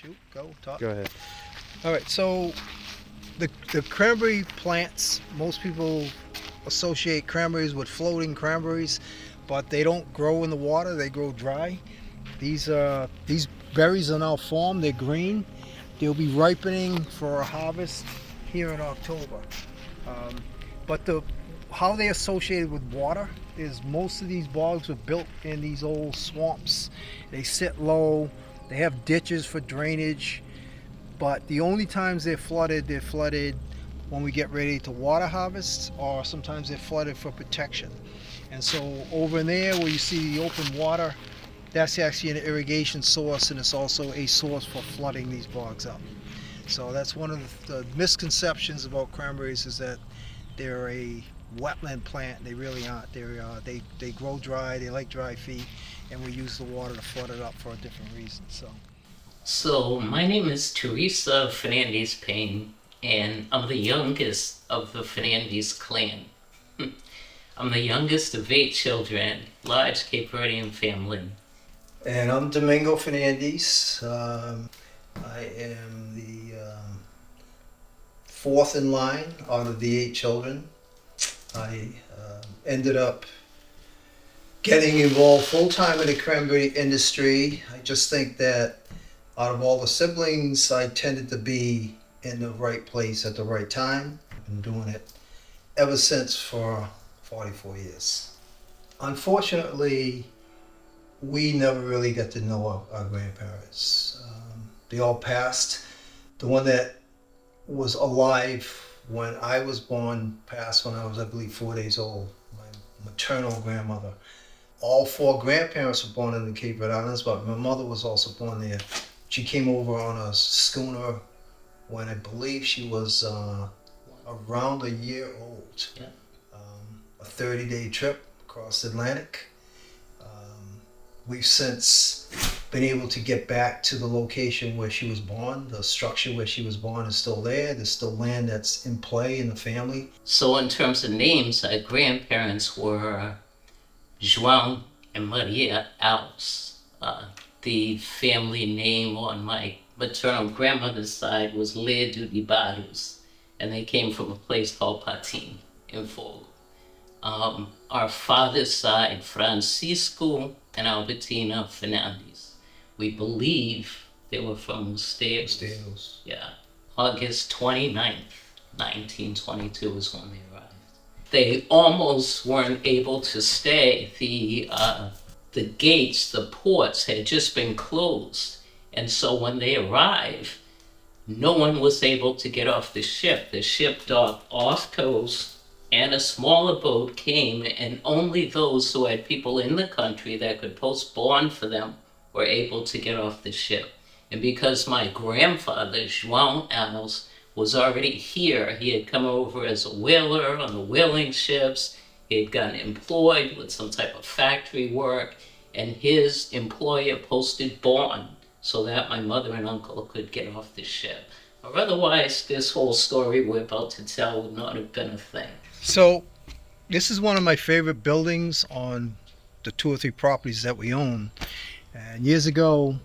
Shoot, go, talk. Go ahead. All right, so the cranberry plants, most people associate cranberries with floating cranberries, but they don't grow in the water, they grow dry. These berries are now formed, they're green. They'll be ripening for a harvest here in October. Um, but how they associated with water is most of these bogs were built in these old swamps. They sit low, they have ditches for drainage, but the only times they're flooded when we get ready to water harvest, or sometimes they're flooded for protection. And so over in there where you see the open water, that's actually an irrigation source, and it's also a source for flooding these bogs up. So that's one of the misconceptions about cranberries, is that they're a wetland plant. They really aren't. They grow dry. They like dry feet, and we use the water to flood it up for a different reason. So my name is Teresa Fernandes Payne, and I'm the youngest of the Fernandes clan. I'm the youngest of 8 children, large Cape Verdean family. And I'm Domingo Fernandes. I am the fourth in line out of the 8 children. I ended up getting involved full-time in the cranberry industry. I just think that out of all the siblings, I tended to be in the right place at the right time. I've been doing it ever since for 44 years. Unfortunately, we never really got to know our grandparents. They all passed. The one that was alive when I was born passed when I was, I believe, 4 days old. My maternal grandmother. All 4 grandparents were born in the Cape Verdean Islands, but my mother was also born there. She came over on a schooner when I believe she was around a year old. Yeah. A 30-day trip across the Atlantic. We've since been able to get back to the location where she was born. The structure where she was born is still there. There's still land that's in play in the family. So in terms of names, our grandparents were João and Maria Alves. The family name on my maternal grandmother's side was Ledo de Barros, and they came from a place called Patim in Fogo. Our father's side, Francisco and Albertina Fernandes. We believe they were from Steos. Yeah. August 29th, 1922 is when they arrived. They almost weren't able to stay. The gates, the ports had just been closed. And so when they arrived, no one was able to get off the ship. The ship docked off coast, and a smaller boat came, and only those who had people in the country that could post bond for them were able to get off the ship. And because my grandfather, João Alves, was already here, he had come over as a whaler on the whaling ships, he had gotten employed with some type of factory work, and his employer posted bond so that my mother and uncle could get off the ship. Or otherwise, this whole story we're about to tell would not have been a thing. So this is one of my favorite buildings on the 2 or 3 properties that we own. And years ago,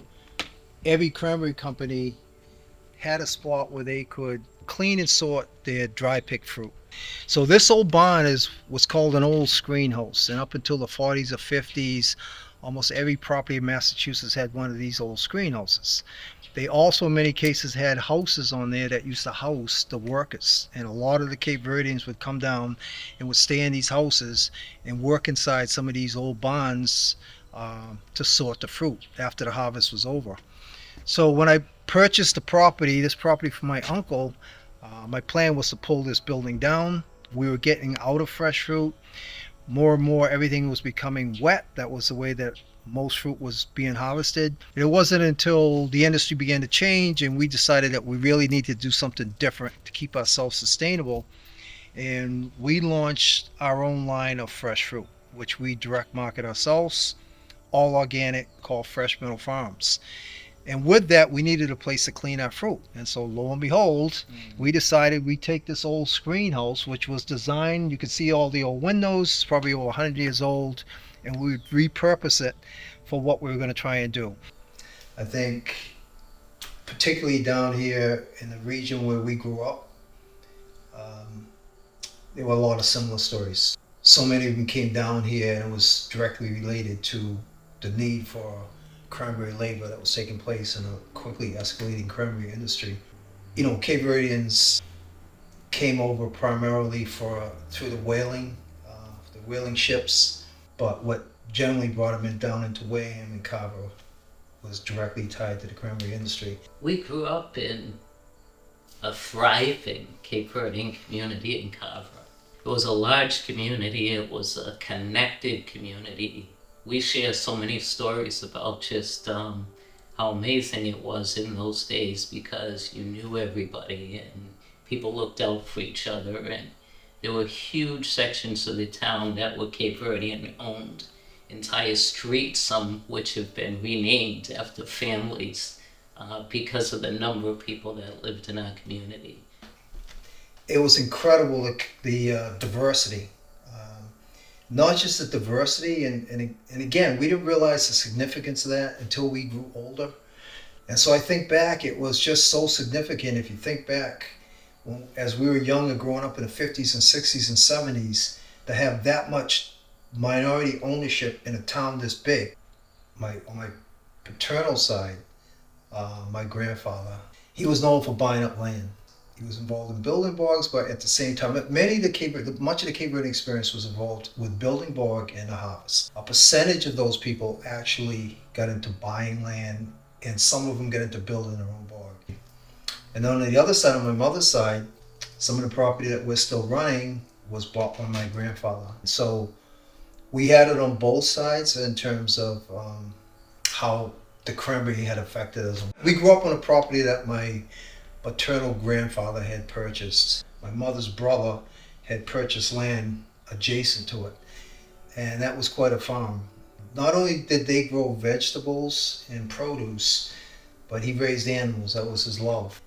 every cranberry company had a spot where they could clean and sort their dry picked fruit. So this old barn was called an old screenhouse, and up until the 40s or 50s, almost every property in Massachusetts had one of these old screenhouses. They also in many cases had houses on there that used to house the workers, and a lot of the Cape Verdeans would come down and would stay in these houses and work inside some of these old barns to sort the fruit after the harvest was over. So when I purchased this property from my uncle, my plan was to pull this building down. We were getting out of fresh fruit. More and more everything was becoming wet. That was the way that most fruit was being harvested. It wasn't until the industry began to change and we decided that we really needed to do something different to keep ourselves sustainable. And we launched our own line of fresh fruit, which we direct market ourselves, all organic, called Fresh Meadow Farms. And with that, we needed a place to clean our fruit. And so lo and behold, we decided we'd take this old screen house, which was designed, you can see all the old windows, probably over 100 years old, and we would repurpose it for what we were going to try and do. I think particularly down here in the region where we grew up, um, there were a lot of similar stories. So many of them came down here, and it was directly related to the need for cranberry labor that was taking place in a quickly escalating cranberry industry. Cape Verdeans came over primarily through the whaling ships, but what generally brought them down into Wareham and Carver was directly tied to the cranberry industry. We grew up in a thriving Cape Verdean community in Carver. It was a large community, it was a connected community. We share so many stories about just how amazing it was in those days because you knew everybody and people looked out for each other, and there were huge sections of the town that were Cape Verdean owned. Entire streets, some which have been renamed after families because of the number of people that lived in our community. It was incredible, the diversity. Not just the diversity, and again, we didn't realize the significance of that until we grew older. And so I think back, it was just so significant. If you think back, as we were young and growing up in the 50s and 60s and 70s, to have that much minority ownership in a town this big. On my paternal side, my grandfather, he was known for buying up land. He was involved in building bogs, but at the same time, much of the Cape Verdean experience was involved with building bog and the harvest. A percentage of those people actually got into buying land, and some of them got into building their own bog. And on the other side, on my mother's side, some of the property that we're still running was bought by my grandfather. So we had it on both sides in terms of how the cranberry had affected us. We grew up on a property that my maternal grandfather had purchased. My mother's brother had purchased land adjacent to it, and that was quite a farm. Not only did they grow vegetables and produce, but he raised animals. That was his love.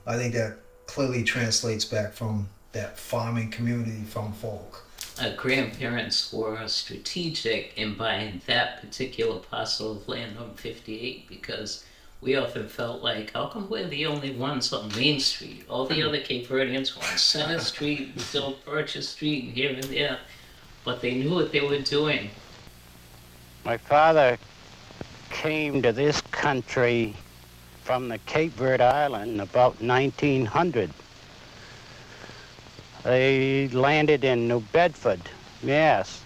I think that clearly translates back from that farming community, farm folk. Our grandparents were strategic in buying that particular parcel of land on 58 because we often felt like, how come we're the only ones on Main Street? All the other Cape Verdeans were on Center Street, still Purchase Street, and here and there. But they knew what they were doing. My father came to this country from the Cape Verde Island about 1900. They landed in New Bedford, Mass.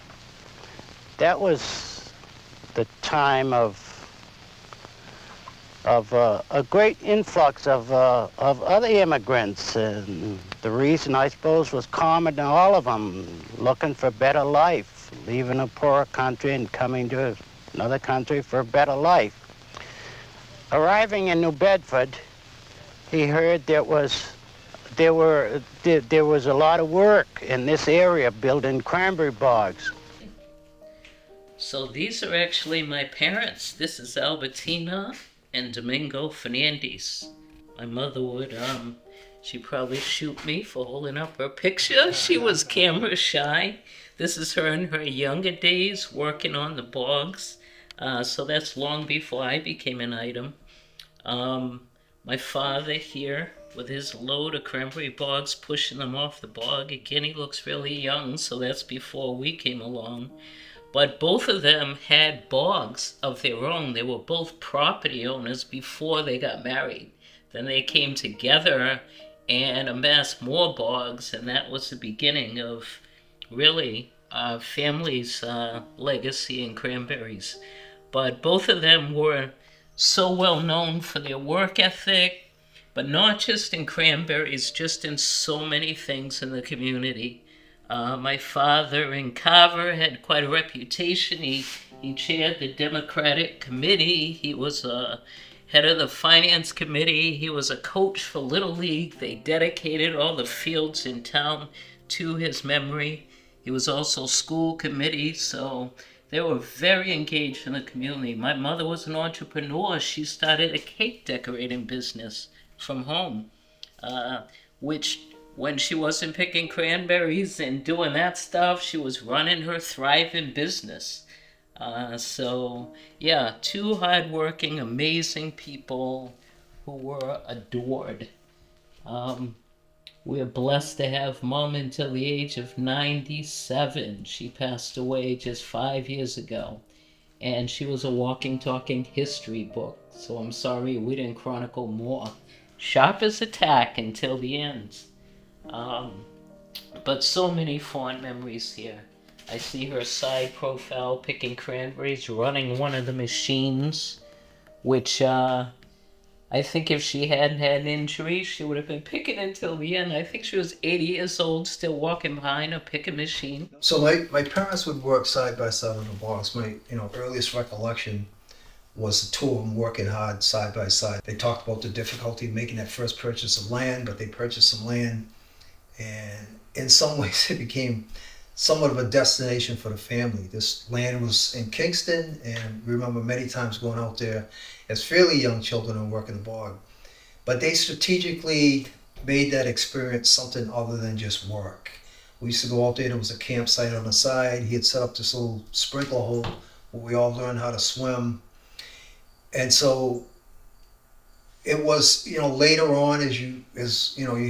That was the time of a great influx of other immigrants, and the reason, I suppose, was common to all of them, looking for better life, leaving a poor country and coming to another country for a better life. Arriving in New Bedford, he heard there was a lot of work in this area building cranberry bogs. So these are actually my parents. This is Albertina and Domingo Fernandes. My mother would, she'd probably shoot me for holding up her picture. She was camera shy. This is her in her younger days working on the bogs. So that's long before I became an item. My father here with his load of cranberry bogs, pushing them off the bog. Again, he looks really young, so that's before we came along. But both of them had bogs of their own. They were both property owners before they got married. Then they came together and amassed more bogs, and that was the beginning of really our family's legacy in cranberries. But both of them were so well known for their work ethic, but not just in cranberries, just in so many things in the community. My father in Carver had quite a reputation. He chaired the Democratic Committee. He was head of the Finance Committee. He was a coach for Little League. They dedicated all the fields in town to his memory. He was also school committee, so they were very engaged in the community. My mother was an entrepreneur. She started a cake decorating business from home, which when she wasn't picking cranberries and doing that stuff, she was running her thriving business. So yeah, two hardworking, amazing people who were adored. We're blessed to have Mom until the age of 97. She passed away just 5 years ago. And she was a walking, talking history book. So I'm sorry we didn't chronicle more. Sharp as a tack until the end. Um, but so many fond memories here. I see her side profile picking cranberries, running one of the machines, which I think if she hadn't had an injury, she would have been picking until the end. I think she was 80 years old, still walking behind a picking machine. So my parents would work side by side on the box. My earliest recollection was the two of them working hard side by side. They talked about the difficulty of making that first purchase of land, but they purchased some land, and in some ways it became somewhat of a destination for the family. This land was in Kingston, and we remember many times going out there as fairly young children and working the bog. But they strategically made that experience something other than just work. We used to go out there, there was a campsite on the side. He had set up this little sprinkler hole where we all learned how to swim. And so it was, later on as you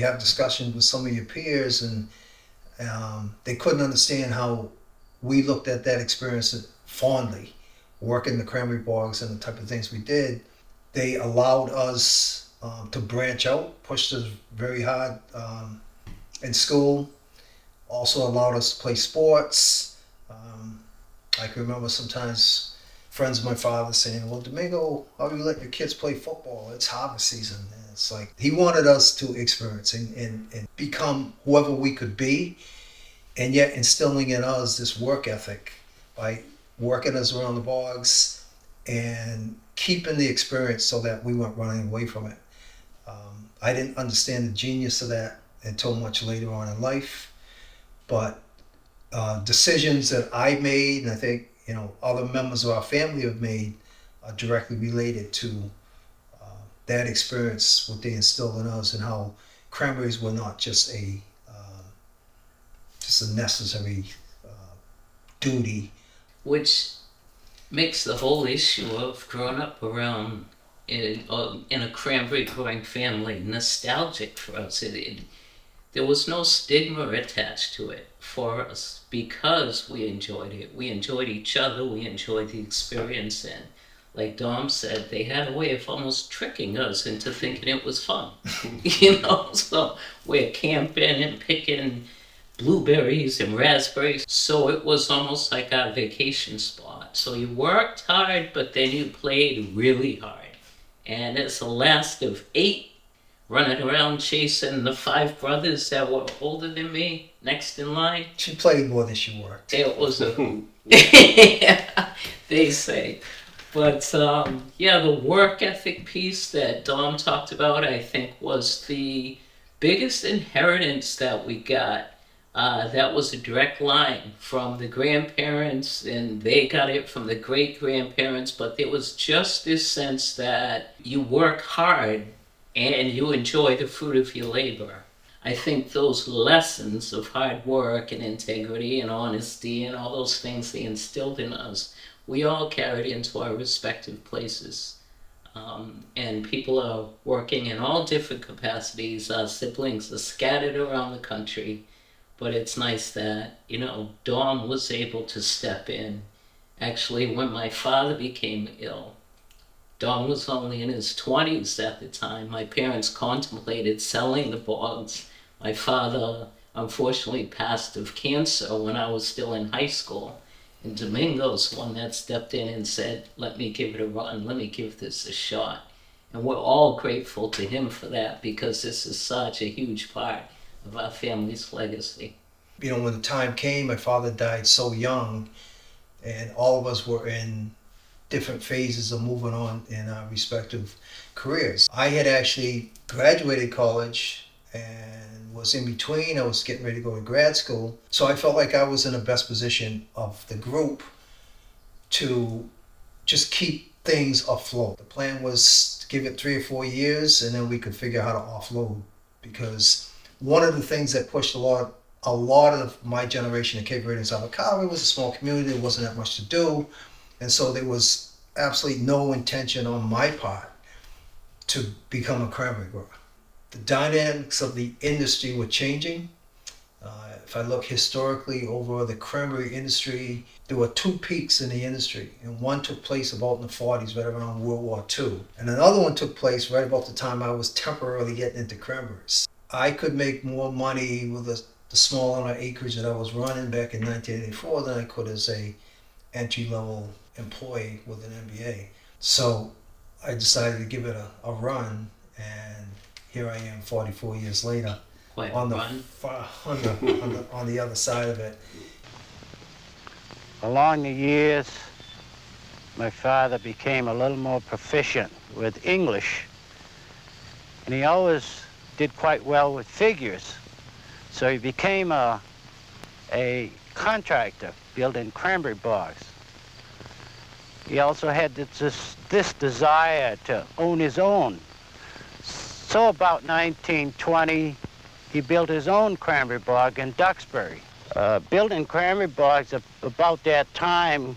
have discussions with some of your peers, and they couldn't understand how we looked at that experience fondly, working the cranberry bogs and the type of things we did. They allowed us to branch out, pushed us very hard in school, also allowed us to play sports. I can remember sometimes friends of my father saying, well, Domingo, how do you let your kids play football? It's harvest season. And it's like, he wanted us to experience and become whoever we could be, and yet instilling in us this work ethic by working us around the bogs and keeping the experience so that we weren't running away from it. I didn't understand the genius of that until much later on in life, but decisions that I made, and I think other members of our family have made, are directly related to that experience, what they instilled in us, and how cranberries were not just a necessary duty. Which makes the whole issue of growing up around in a cranberry growing family nostalgic for us. There was no stigma attached to it for us because we enjoyed it. We enjoyed each other. We enjoyed the experience. And like Dom said, they had a way of almost tricking us into thinking it was fun. So we're camping and picking blueberries and raspberries. So it was almost like our vacation spot. So you worked hard, but then you played really hard. And as the last of 8, running around chasing the 5 brothers that were older than me next in line. She played more than she worked. It was a hoot. They say. But the work ethic piece that Dom talked about, I think, was the biggest inheritance that we got. That was a direct line from the grandparents, and they got it from the great-grandparents, but there was just this sense that you work hard and you enjoy the fruit of your labor. I think those lessons of hard work and integrity and honesty and all those things they instilled in us, we all carried into our respective places. And people are working in all different capacities. Our siblings are scattered around the country. But it's nice that, Dawn was able to step in. Actually, when my father became ill, Dawn was only in his 20s at the time. My parents contemplated selling the bogs. My father, unfortunately, passed of cancer when I was still in high school. And Domingo's the one that stepped in and said, let me give it a run. Let me give this a shot. And we're all grateful to him for that because this is such a huge part of our family's legacy. When the time came, my father died so young, and all of us were in different phases of moving on in our respective careers. I had actually graduated college and was in between. I was getting ready to go to grad school. So I felt like I was in the best position of the group to just keep things afloat. The plan was to give it 3 or 4 years, and then we could figure out how to offload, because one of the things that pushed a lot of my generation in Cape Verdean out of college was a small community. There wasn't that much to do. And so there was absolutely no intention on my part to become a cranberry grower. The dynamics of the industry were changing. If I look historically over the cranberry industry, there were two peaks in the industry, and one took place about in the 40s, right around World War II, and another one took place right about the time I was temporarily getting into cranberries. I could make more money with the small amount of acreage that I was running back in 1984 than I could as a entry-level employee with an MBA. So I decided to give it a run, and here I am 44 years later Quite on a the, run. on the other side of it. Along the years, my father became a little more proficient with English, and he always did quite well with figures. So he became a contractor building cranberry bogs. He also had this desire to own his own. So about 1920, he built his own cranberry bog in Duxbury. Building cranberry bogs about that time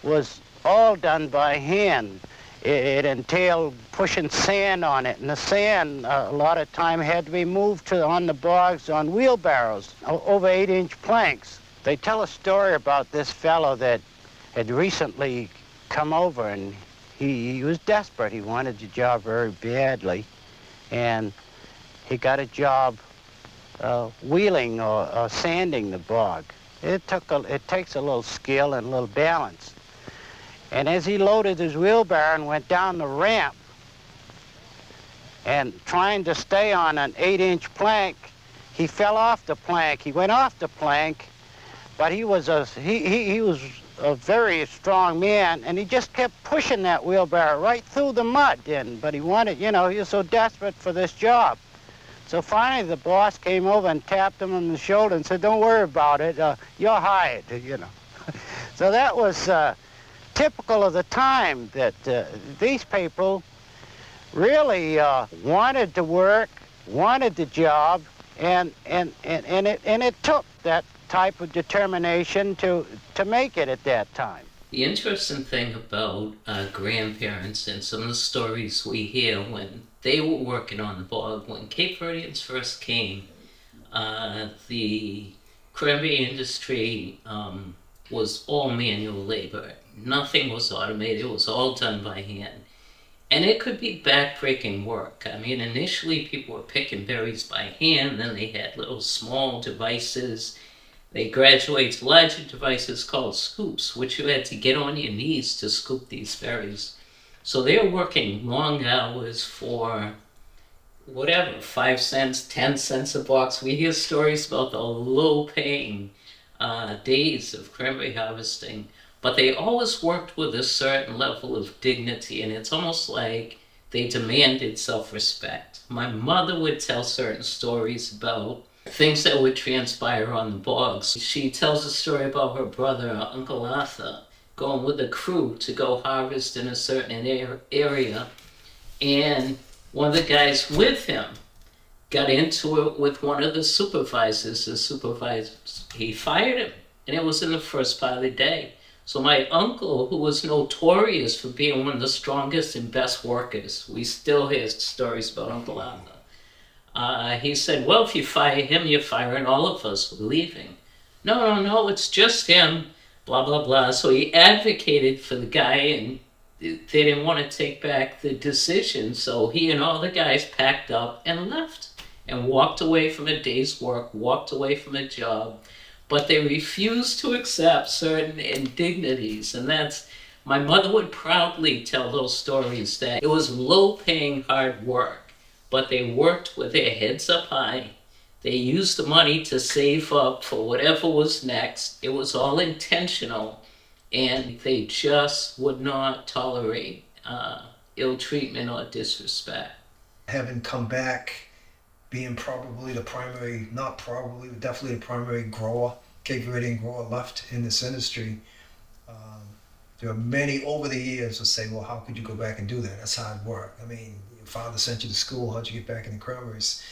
was all done by hand. It entailed pushing sand on it, and the sand a lot of time had to be moved on the bogs on wheelbarrows over 8-inch planks. They tell a story about this fellow that had recently come over, and he was desperate. He wanted the job very badly, and he got a job wheeling or sanding the bog. It takes a little skill and a little balance. And as he loaded his wheelbarrow and went down the ramp, and trying to stay on an 8-inch plank, he fell off the plank. He went off the plank, but he was a very strong man, and he just kept pushing that wheelbarrow right through the mud. But he wanted, he was so desperate for this job. So finally the boss came over and tapped him on the shoulder and said, "Don't worry about it, you're hired," So that was typical of the time, that these people really wanted to work, wanted the job, and it took that type of determination to make it at that time. The interesting thing about grandparents and some of the stories we hear when they were working on the bog, when Cape Verdeans first came, the cranberry industry was all manual labor. Nothing was automated. It was all done by hand. And it could be backbreaking work. I mean, initially people were picking berries by hand, then they had little small devices. They graduated to larger devices called scoops, which you had to get on your knees to scoop these berries. So they were working long hours for whatever, 5 cents, 10 cents a box. We hear stories about the low-paying days of cranberry harvesting, but they always worked with a certain level of dignity, and it's almost like they demanded self-respect. My mother would tell certain stories about things that would transpire on the bogs. She tells a story about her brother, Uncle Arthur, going with a crew to go harvest in a certain area, and one of the guys with him got into it with one of the supervisors. The supervisor, he fired him, and it was in the first part of the day. So my uncle, who was notorious for being one of the strongest and best workers, we still hear stories about Uncle Arthur. He said, "Well, if you fire him, you're firing all of us. We're leaving." No, it's just him, blah, blah, blah. So he advocated for the guy, and they didn't want to take back the decision. So he and all the guys packed up and left and walked away from a day's work, walked away from a job. But they refused to accept certain indignities. And my mother would proudly tell those stories, that it was low-paying hard work, but they worked with their heads up high. They used the money to save up for whatever was next. It was all intentional, and they just would not tolerate ill treatment or disrespect. Having come back, being probably the primary, not probably, but definitely the primary grower, Cape Verdean grower left in this industry, there are many over the years who say, "Well, how could you go back and do that? That's hard work. I mean, your father sent you to school. How'd you get back in the cranberries?"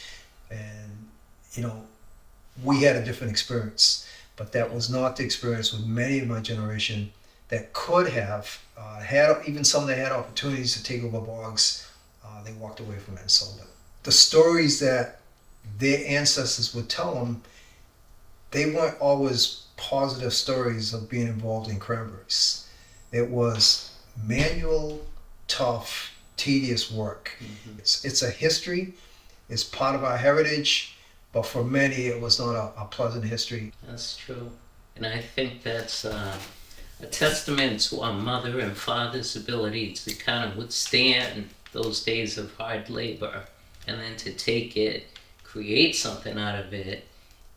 And we had a different experience, but that was not the experience with many of my generation that could have had, even some that had opportunities to take over bogs, they walked away from it and sold it. The stories that their ancestors would tell them, they weren't always positive stories of being involved in cranberries. It was manual, tough, tedious work. Mm-hmm. It's a history. It's part of our heritage, but for many it was not a pleasant history. That's true. And I think that's a testament to our mother and father's ability to kind of withstand those days of hard labor, and then to take it, create something out of it,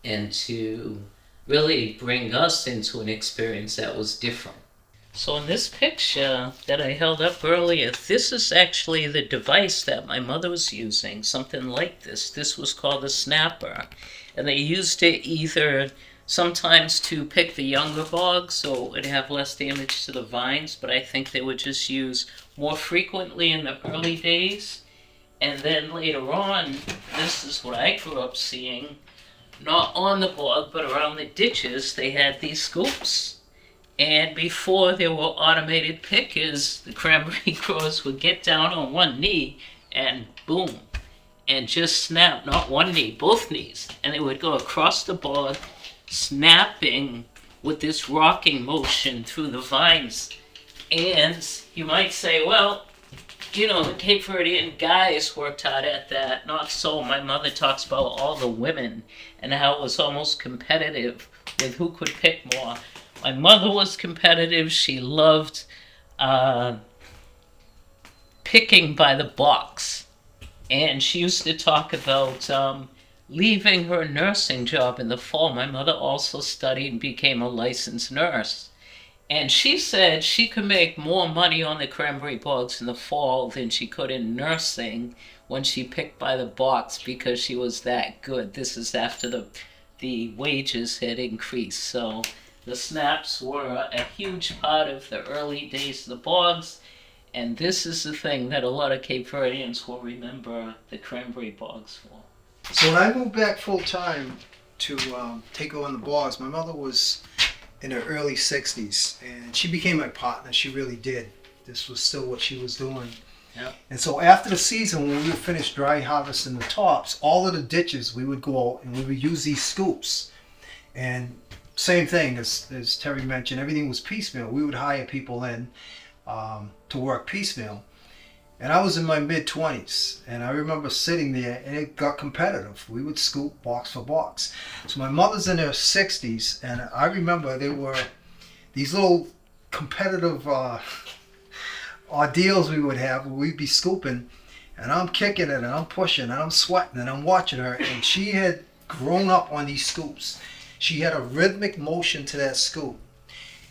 and to really bring us into an experience that was different. So in this picture that I held up earlier, this is actually the device that my mother was using, something like this. This was called a snapper, and they used it either sometimes to pick the younger bogs so it'd have less damage to the vines, but I think they would just use more frequently in the early days. And then later on, this is what I grew up seeing, not on the bog, but around the ditches, they had these scoops. And before there were automated pickers, the cranberry growers would get down on one knee and boom, and just snap, not one knee, both knees. And they would go across the bog, snapping with this rocking motion through the vines. And you might say, well, you know, the Cape Verdean guys worked hard at that. Not so. My mother talks about all the women and how it was almost competitive with who could pick more. My mother was competitive. She loved picking by the box. And she used to talk about leaving her nursing job in the fall. My mother also studied and became a licensed nurse. And she said she could make more money on the cranberry bogs in the fall than she could in nursing when she picked by the box because she was that good. This is after the wages had increased. So the snaps were a huge part of the early days of the bogs. And this is the thing that a lot of Cape Verdeans will remember the cranberry bogs for. So when I moved back full time to take over the bogs, my mother was in her early 60s, and she became my partner. She really did. This was still what she was doing. Yep. And so after the season, when we would finish dry harvesting the tops, all of the ditches, we would go out and we would use these scoops. And same thing, as Terry mentioned, everything was piecemeal. We would hire people in to work piecemeal. And I was in my mid-20s, and I remember sitting there, and it got competitive. We would scoop box for box. So my mother's in her 60s, and I remember there were these little competitive ordeals we would have where we'd be scooping, and I'm kicking it, and I'm pushing, and I'm sweating, and I'm watching her, and she had grown up on these scoops. She had a rhythmic motion to that scoop,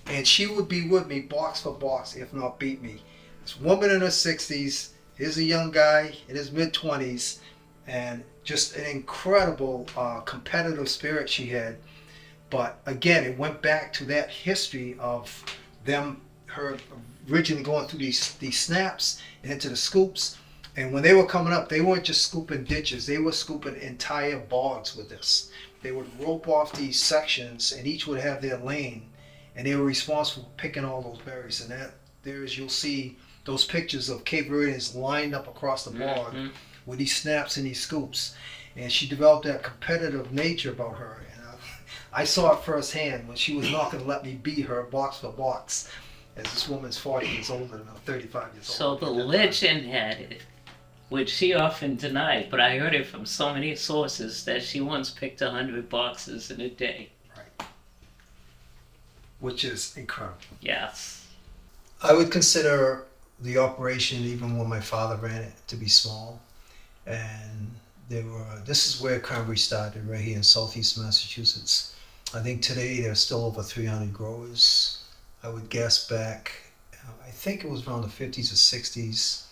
and she would be with me box for box, if not beat me. This woman in her 60s, here's a young guy in his mid-20s, and just an incredible competitive spirit she had. But again, it went back to that history of her originally going through these snaps and into the scoops. And when they were coming up, they weren't just scooping ditches, they were scooping entire bogs with this. They would rope off these sections, and each would have their lane, and they were responsible for picking all those berries. And you'll see those pictures of Cape Verdeans lined up across the bog with these snaps and these scoops. And she developed that competitive nature about her. And I saw it firsthand when she was not going to let me beat her box for box, as this woman's 40 years older than I'm 35 years old. So the legend had it, which she often denied, but I heard it from so many sources, that she once picked 100 boxes in a day. Right. Which is incredible. Yes. I would consider the operation, even when my father ran it, to be small. And this is where cranberry started, right here in southeast Massachusetts. I think today there's still over 300 growers. I would guess back, I think it was around the 50s or 60s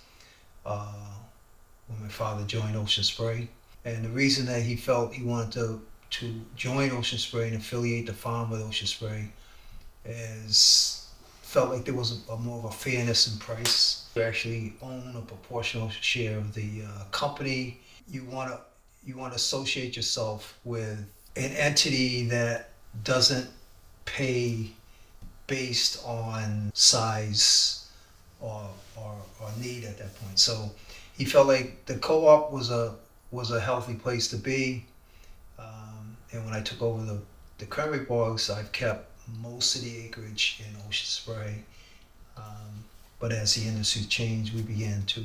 when my father joined Ocean Spray. And the reason that he felt he wanted to join Ocean Spray and affiliate the farm with Ocean Spray is felt like there was more of a fairness in price. You actually own a proportional share of the company. You want to associate yourself with an entity that doesn't pay based on size or need at that point. So He felt like the co-op was a healthy place to be. And when I took over the cranberry bogs, I've kept most of the acreage in Ocean Spray. But as the industry changed, we began to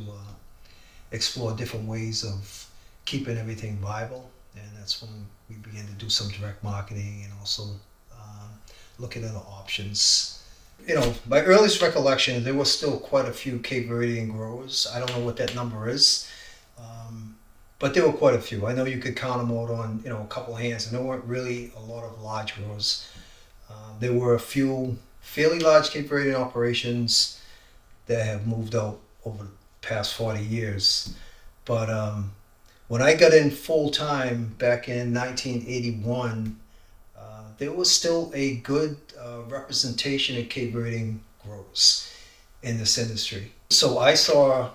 explore different ways of keeping everything viable. And that's when we began to do some direct marketing and also look at other options. You know, my earliest recollection, there were still quite a few Cape Verdean growers. I don't know what that number is, but there were quite a few. I know you could count them out on, you know, a couple of hands, and there weren't really a lot of large growers. There were a few fairly large Cape Verdean operations that have moved out over the past 40 years. But when I got in full time back in 1981, there was still a good representation of Cape Verdean growers in this industry. So I saw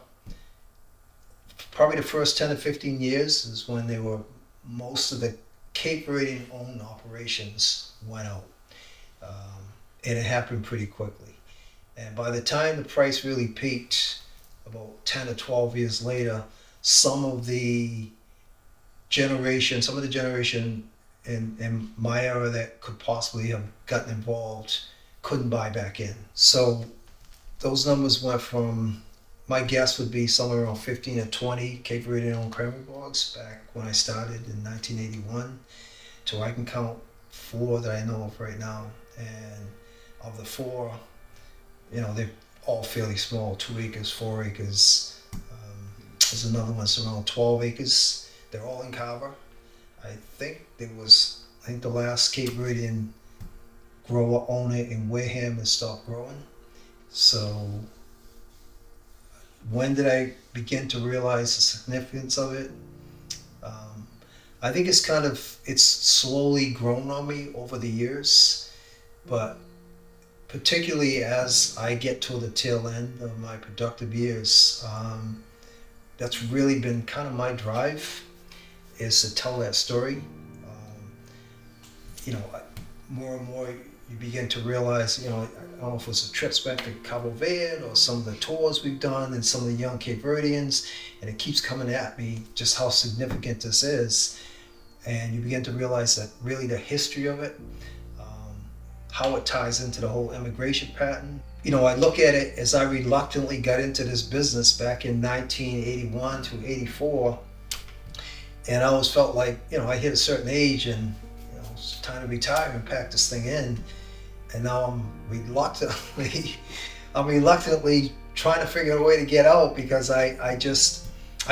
probably the first 10 to 15 years is when they were most of the Cape Verdean owned operations went out. And it happened pretty quickly. And by the time the price really peaked, about 10 to 12 years later, some of the generation in my era that could possibly have gotten involved couldn't buy back in. So those numbers went from, my guess would be somewhere around 15 to 20 Cape Verdean owned cranberry bogs back when I started in 1981, to I can count 4 that I know of right now. And of the 4, you know, they're all fairly small, 2 acres, 4 acres. There's another one that's around 12 acres. They're all in Carver. I think the last Cape Verdean grower owner in Wareham has stopped growing. So when did I begin to realize the significance of it? I think it's slowly grown on me over the years, but particularly as I get to the tail end of my productive years, that's really been kind of my drive, is to tell that story. You know, more and more you begin to realize, you know, I don't know if it was the trips back to Cabo Verde or some of the tours we've done and some of the young Cape Verdeans, and it keeps coming at me just how significant this is. And you begin to realize that really the history of it, how it ties into the whole immigration pattern. You know, I look at it as I reluctantly got into this business back in 1981 to 84, and I always felt like, you know, I hit a certain age and, you know, it's time to retire and pack this thing in. And now I'm reluctantly trying to figure out a way to get out, because I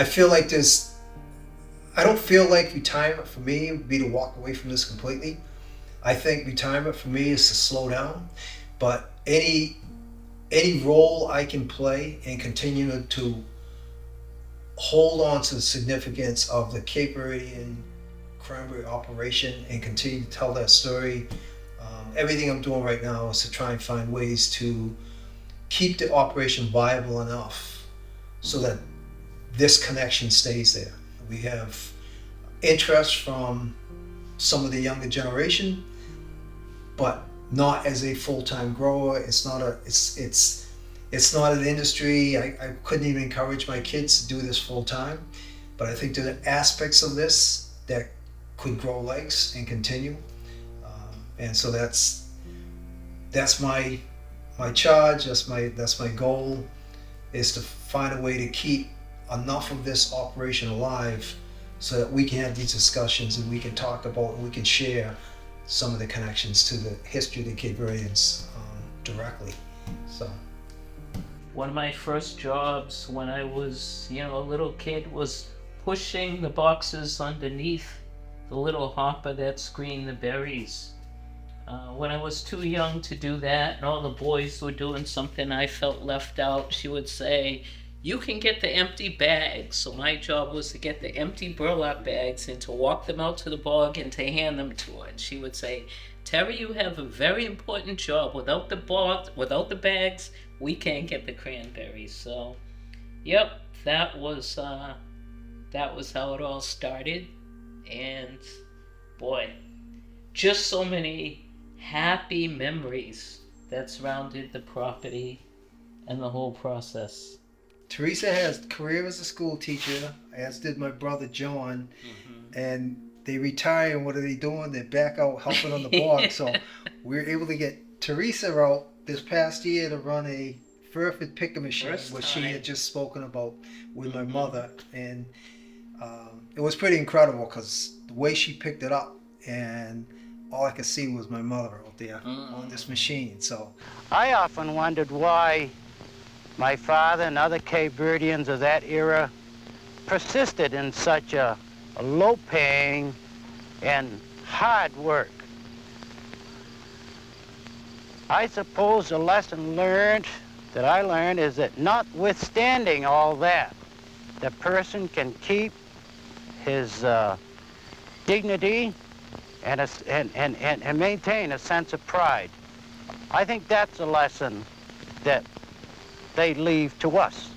feel like I don't feel like retirement for me would be to walk away from this completely. I think retirement for me is to slow down, but any role I can play and continue to hold on to the significance of the Cape Verdean cranberry operation and continue to tell that story. Everything I'm doing right now is to try and find ways to keep the operation viable enough so that this connection stays there. We have interest from some of the younger generation, but not as a full-time grower. It's not an industry. I couldn't even encourage my kids to do this full-time, but I think there are aspects of this that could grow legs and continue. And so that's my charge. That's my goal, is to find a way to keep enough of this operation alive so that we can have these discussions and we can talk about and we can share some of the connections to the history of the Cape Verdeans directly. So One of my first jobs when I was, a little kid was pushing the boxes underneath the little hopper that screened the berries. When I was too young to do that and all the boys were doing something, I felt left out. She would say, "You can get the empty bags." So my job was to get the empty burlap bags and to walk them out to the bog and to hand them to her. And she would say, "Terry, you have a very important job. Without the bags, we can't get the cranberries." So, yep, that was how it all started. And boy, just so many happy memories that surrounded the property and the whole process. Teresa has career as a school teacher, as did my brother John, and they retire. And what are they doing? They're back out helping on the bog. So we were able to get Teresa out this past year to run a Furford picker machine, First which she time. had just spoken about with my mother, and it was pretty incredible because the way she picked it up, and all I could see was my mother out there on this machine. So I often wondered why my father and other Cape Verdeans of that era persisted in such a low-paying and hard work. I suppose the lesson that I learned is that notwithstanding all that, the person can keep his dignity and maintain a sense of pride. I think that's a lesson that they leave to us.